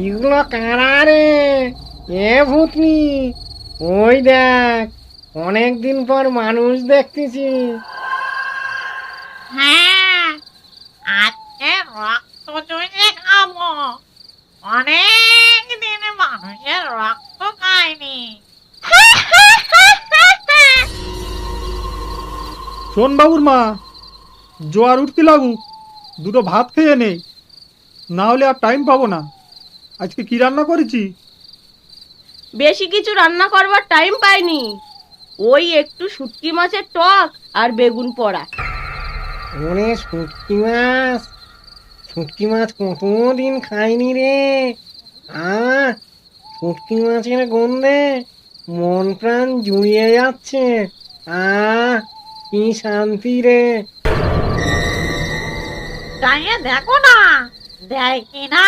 এগুলো কারা রে? এ ভূতনি, ওই দেখ, অনেকদিন পর মানুষ দেখতেছি। হ্যাঁ, আজকে রক্ত চুষে খাবো। অনেক দিনে মানুষের রক্ত খায়নি। শোন বাবুর মা, জোয়ার উঠতে লাগুক, দুটো ভাত খেয়ে নেই, না হলে আর টাইম পাবো না। আজকে কি রান্না করেছি? বেশি কিছু রান্না করবার টাইম পাইনি। ওই একটু শুটকি মাছের টক আর বেগুন পোড়া। ওরে শুটকি মাছ, শুটকি মাছ কতদিন খাইনি রে। শুটকি মাছের গন্ধে মন প্রাণ জুড়িয়ে যাচ্ছে। আহ কি শান্তি রে। চাইয়ে দেখো না, দেয় কিনা।